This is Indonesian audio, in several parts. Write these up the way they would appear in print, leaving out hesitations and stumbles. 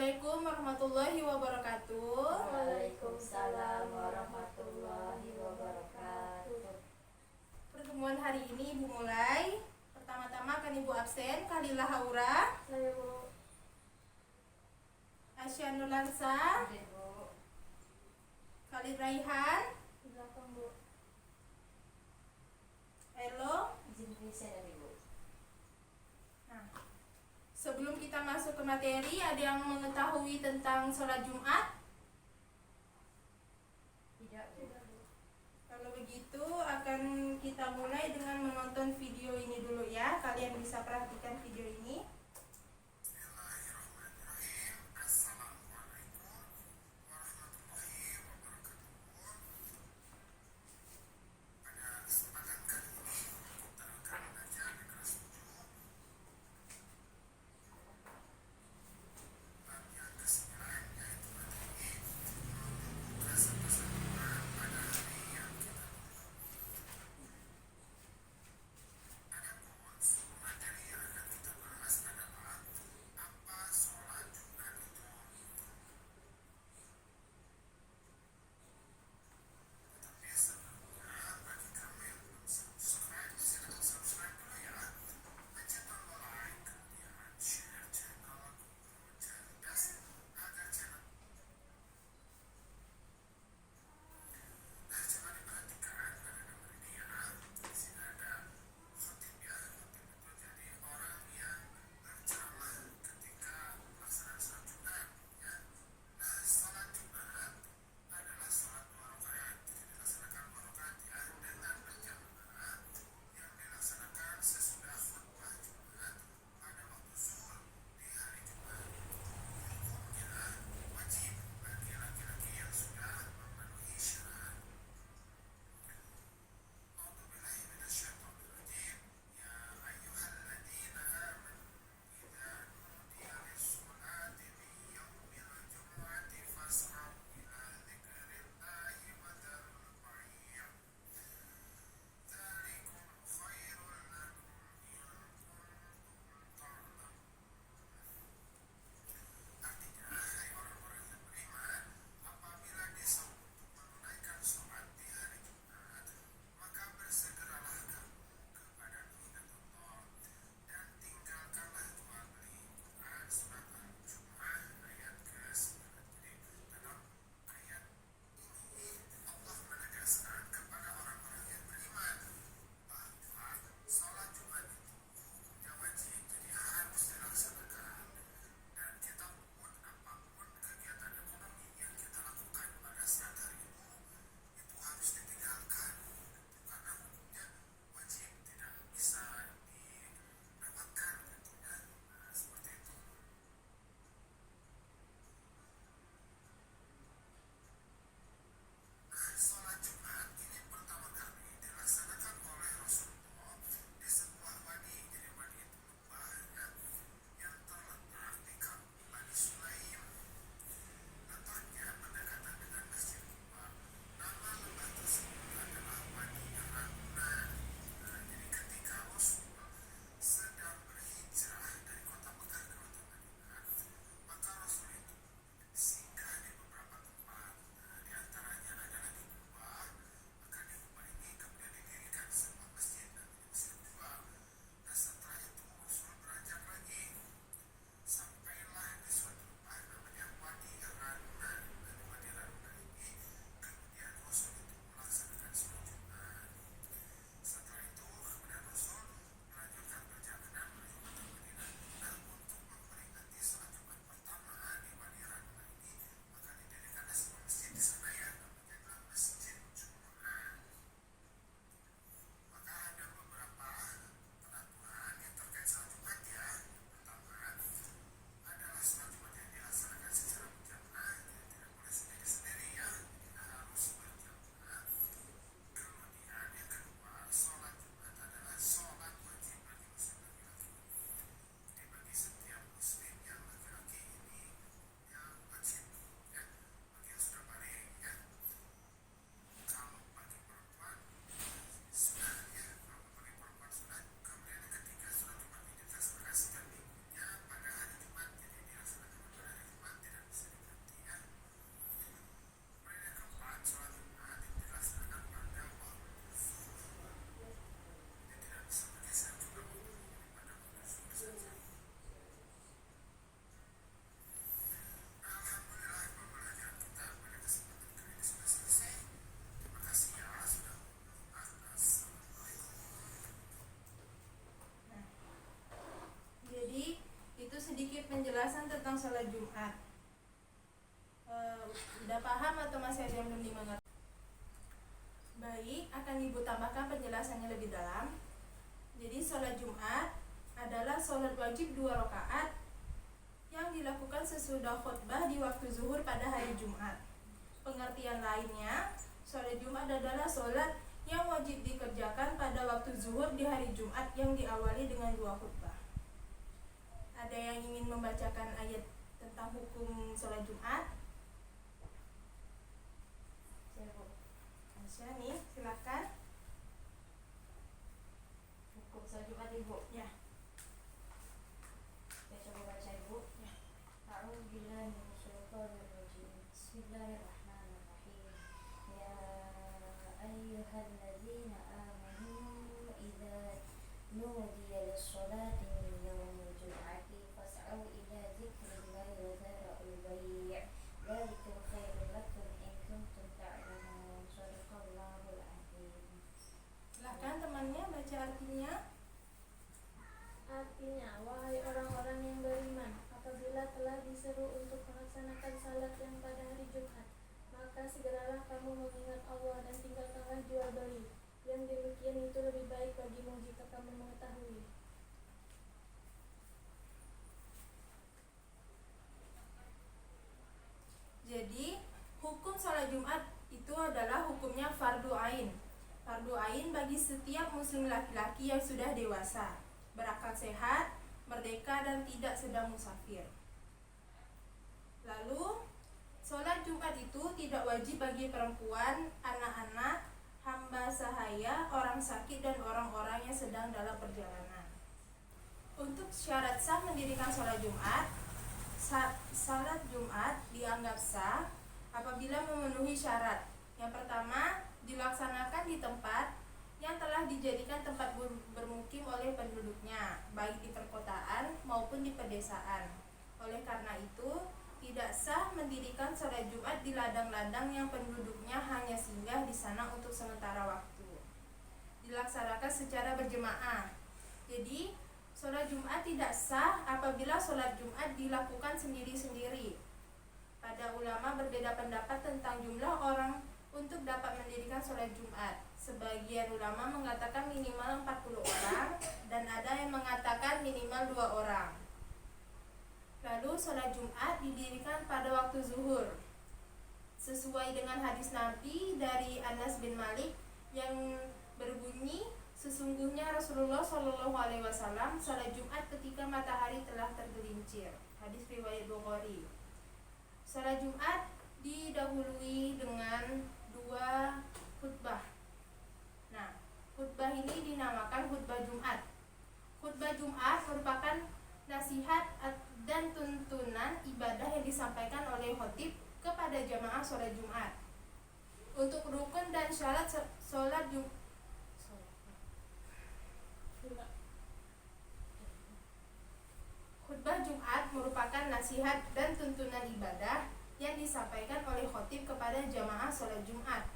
Assalamualaikum warahmatullahi wabarakatuh. Waalaikumsalam warahmatullahi wabarakatuh. Pertemuan hari ini Ibu mulai. Pertama-tama kan Ibu absen Khalila Haura, Saya Bu. Asya Nulansa, Hadir Bu. Khalid Raihan, Di belakang Bu. Elo. Izin present ya Bu. Nah, sebelum kita masuk ke materi, ada yang mengetahui tentang sholat Jumat? Tidak Bu. Kalau begitu akan kita mulai dengan menonton video ini dulu ya. Kalian bisa perhatikan video ini. sholat Jumat. Udah paham atau masih ada yang belum dimengerti? Baik, akan Ibu tambahkan penjelasannya lebih dalam. Jadi sholat Jumat adalah sholat wajib 2 rakaat yang dilakukan sesudah khutbah di waktu zuhur pada hari Jumat. Pengertian lainnya, sholat Jumat adalah sholat yang wajib dikerjakan pada waktu zuhur di hari Jumat yang diawali dengan 2 khutbah. Ada yang ingin membacakan ayat tentang hukum sholat Jumat? Saya, Bu. Aisyah nih, silakan. Hukum sholat Jumat, Ibu. Ya. Saya coba baca, Ibu. Ya. A'udzubillahi minasyaitonirrajim. Bismillahirrahmanirrahim. Ya ayyuhalladzina amanu idza nudiya lis-sholati min yaumil jum'ati fas'au ila dzikrillahi wa dharul bai'. Dzalikum khairul lakum in kuntum ta'lamun. Shadaqallahul adzim. Silakan temannya baca artinya. Artinya, wahai orang-orang yang beriman, apabila telah diseru untuk melaksanakan salat yang pada hari Jumat, maka segeralah kamu mengingat Allah dan tinggalkanlah jual beli. Yang demikian itu lebih baik bagimu jika kamu mengetahui. Jadi, hukum sholat Jumat itu adalah hukumnya fardu ain. Fardu ain bagi setiap muslim laki-laki yang sudah dewasa, berakal sehat, merdeka dan tidak sedang musafir. Lalu, sholat Jumat itu tidak wajib bagi perempuan, anak-anak, hamba sahaya, orang sakit dan orang-orang yang sedang dalam perjalanan. Untuk syarat sah mendirikan sholat Jumat, salat Jumat dianggap sah apabila memenuhi syarat. Yang pertama, dilaksanakan di tempat yang telah dijadikan tempat bermukim oleh penduduknya, baik di perkotaan maupun di pedesaan. Oleh karena itu, tidak sah mendirikan sholat Jumat di ladang-ladang yang penduduknya hanya singgah di sana untuk sementara waktu. Dilaksanakan secara berjemaah. Jadi, sholat Jumat tidak sah apabila sholat Jumat dilakukan sendiri-sendiri. Pada ulama berbeda pendapat tentang jumlah orang untuk dapat mendirikan sholat Jumat. Sebagian ulama mengatakan minimal 40 orang dan ada yang mengatakan minimal 2 orang. Lalu sholat Jumat didirikan pada waktu zuhur. Sesuai dengan hadis Nabi dari Anas bin Malik yang berbunyi, sesungguhnya Rasulullah SAW sholat Jumat ketika matahari telah tergelincir. Hadis riwayat Bukhari. Sholat Jumat didahului dengan 2 khutbah. Nah, khutbah ini dinamakan khutbah Jumat. Khutbah Jumat merupakan nasihat dan tuntunan ibadah yang disampaikan oleh khatib kepada jamaah sholat Jumat. Untuk rukun dan syarat sholat Jumat, khutbah Jumat merupakan nasihat dan tuntunan ibadah yang disampaikan oleh khatib kepada jamaah sholat Jumat.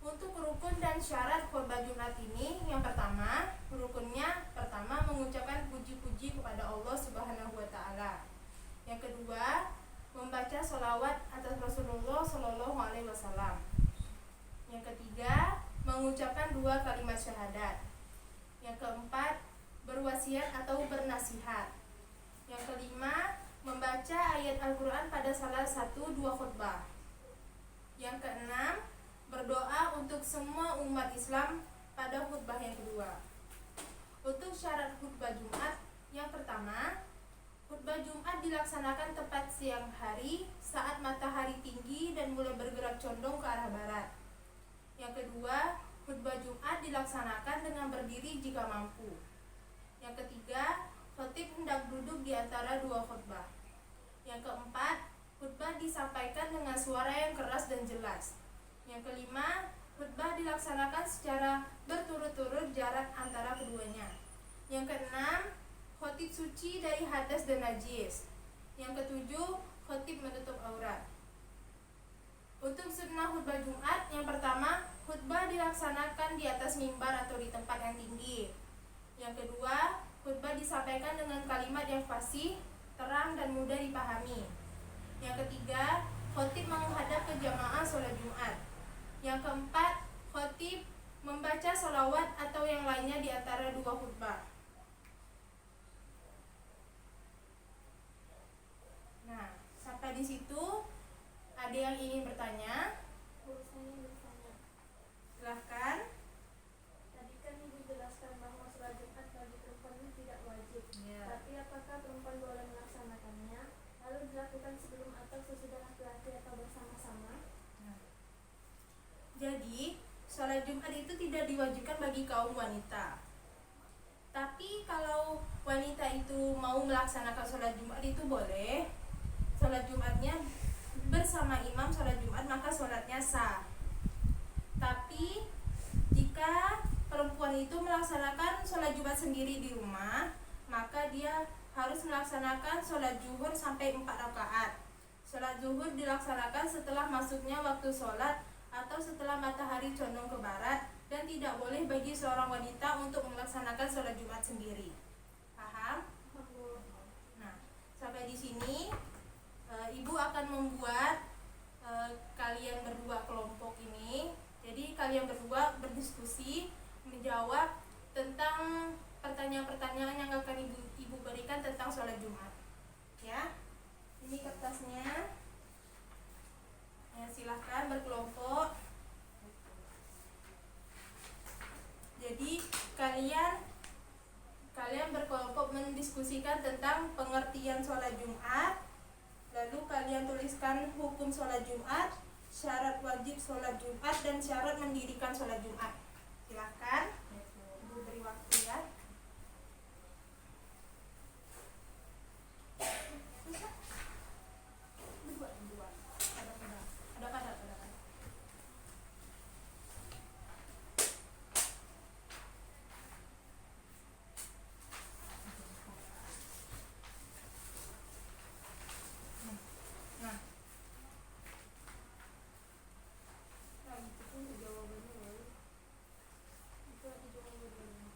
Untuk rukun dan syarat khutbah Jumat ini, yang pertama, rukunnya pertama mengucapkan puji-puji kepada Allah Subhanahu wa taala. Yang kedua, membaca sholawat atas Rasulullah SAW. Yang ketiga, mengucapkan 2 kalimat syahadat. Yang keempat, berwasiat atau bernasihat. Yang kelima, membaca ayat Al-Quran pada salah 1-2 khutbah. Yang keenam, berdoa untuk semua umat Islam pada khutbah yang kedua. Untuk syarat khutbah Jumat, yang pertama, khutbah Jumat dilaksanakan tepat siang hari saat matahari tinggi dan mulai bergerak condong ke arah barat. Yang kedua, khutbah Jumat dilaksanakan dengan berdiri jika mampu. Yang ketiga, khatib hendak duduk di antara 2 khutbah. Yang keempat, khutbah disampaikan dengan suara yang keras dan jelas. Yang kelima, khutbah dilaksanakan secara berturut-turut jarak antara keduanya. Yang keenam, khatib suci dari hadas dan najis. Yang ketujuh, khatib menutup aurat. Untuk sunnah khutbah Jumat, yang pertama, khutbah dilaksanakan di atas mimbar atau di tempat yang tinggi. Yang kedua, khutbah disampaikan dengan kalimat yang fasih, terang dan mudah dipahami. Yang ketiga, khotib menghadap ke jamaah sholat Jumat. Yang keempat, khotib membaca sholawat atau yang lainnya di antara dua khutbah. Nah, sampai di situ ada yang ingin bertanya? Saya ingin bertanya. Silahkan. Tadi kan Ibu jelaskan bahwa sholat Jumat bagi perempuan itu tidak wajib. Ya. Tapi apakah perempuan boleh melaksanakannya? Lalu dilakukan sebelum atau sesudah laki-laki atau bersama-sama? Jadi, sholat Jumat itu tidak diwajibkan bagi kaum wanita. Tapi kalau wanita itu mau melaksanakan sholat Jumat itu boleh. Sholat Jumatnya bersama imam sholat Jumat, maka sholatnya sah. Tapi jika perempuan itu melaksanakan sholat Jumat sendiri di rumah, maka dia harus melaksanakan sholat zuhur sampai 4 rakaat. Sholat zuhur dilaksanakan setelah masuknya waktu sholat atau setelah matahari condong ke barat, dan tidak boleh bagi seorang wanita untuk melaksanakan sholat Jumat sendiri. Paham? Nah, sampai di sini Ibu akan membuat kalian berdua kelompok ini. Jadi kalian berdua berdiskusi menjawab tentang pertanyaan-pertanyaan yang akan ibu berikan tentang sholat Jumat. Ya, ini kertasnya. Ya, silahkan berkelompok. Jadi kalian berkelompok mendiskusikan tentang pengertian sholat Jumat. Lalu kalian tuliskan hukum sholat Jumat, syarat wajib sholat Jumat, dan syarat mendirikan sholat Jumat. Silahkan. Ibu beri waktu ya. Dua. Ada. Nah, itu pun jawabannya lalu. Itu ada jawabannya.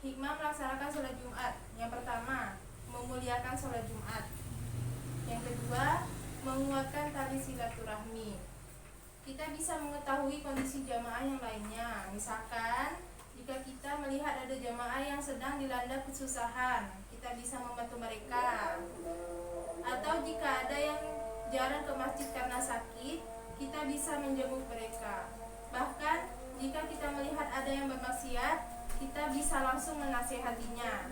Hikmah melaksanakan sholat Jumat. Yang pertama, memuliakan sholat Jumat. Yang kedua, menguatkan tali silaturahmi. Kita bisa mengetahui kondisi jamaah yang lainnya. Misalkan, jika kita melihat ada jamaah yang sedang dilanda kesusahan, kita bisa membantu mereka. Atau jika ada yang jarang ke masjid karena sakit, kita bisa menjenguk mereka. Bahkan, jika kita melihat ada yang bermaksiat, kita bisa langsung menasihatinya.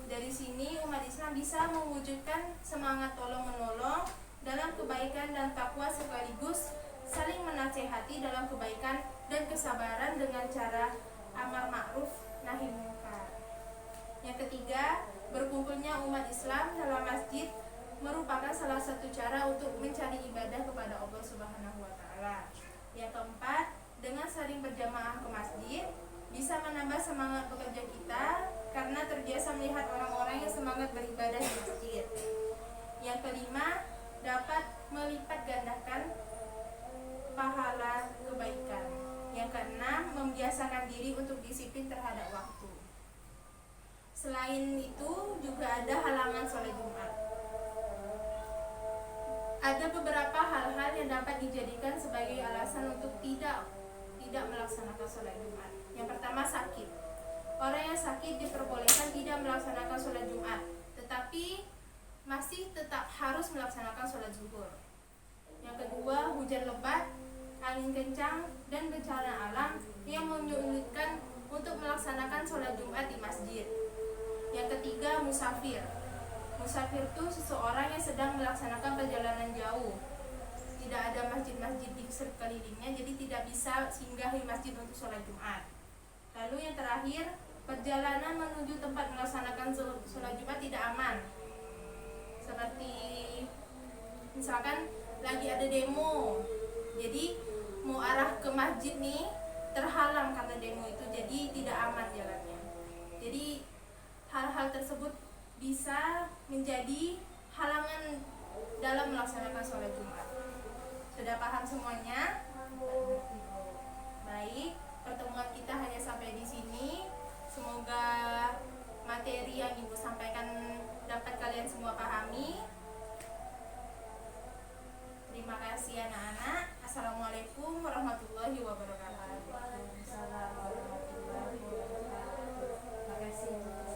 Dari sini umat Islam bisa mewujudkan semangat tolong-menolong dalam kebaikan dan takwa, sekaligus saling menasihati dalam kebaikan dan kesabaran dengan cara amar ma'ruf nahi munkar. Yang ketiga, berkumpulnya umat Islam dalam masjid merupakan salah satu cara untuk mencari ibadah kepada Allah Subhanahu wa taala. Yang keempat, dengan sering berjamaah ke masjid bisa menambah semangat bekerja kita karena terbiasa melihat orang-orang yang semangat beribadah di masjid. Yang kelima, dapat melipat gandakan pahala kebaikan. Yang keenam, membiasakan diri untuk disiplin terhadap waktu. Selain itu juga ada halangan sholat Jumat. Ada beberapa hal-hal yang dapat dijadikan sebagai alasan untuk tidak melaksanakan sholat Jumat. Yang pertama, sakit. Orang yang sakit diperbolehkan tidak melaksanakan sholat Jumat, tetapi masih tetap harus melaksanakan sholat zuhur. Yang kedua, hujan lebat, angin kencang, dan bencana alam yang menyulitkan untuk melaksanakan sholat Jumat di masjid. Yang ketiga, musafir. Musafir itu seseorang yang sedang melaksanakan perjalanan jauh. Tidak ada masjid-masjid di sekelilingnya, jadi tidak bisa singgah di masjid untuk sholat Jumat. Lalu yang terakhir, perjalanan menuju tempat melaksanakan sholat Jumat tidak aman. Seperti misalkan lagi ada demo, jadi mau arah ke masjid nih terhalang karena demo itu, jadi tidak aman jalannya. Jadi hal-hal tersebut bisa menjadi halangan dalam melaksanakan sholat Jumat. Sudah paham semuanya? Baik, pertemuan kita hanya sampai di sini. Semoga materi yang Ibu sampaikan dapat kalian semua pahami. Terima kasih anak-anak. Assalamualaikum warahmatullahi wabarakatuh. Waalaikumsalam warahmatullahi wabarakatuh. Terima kasih.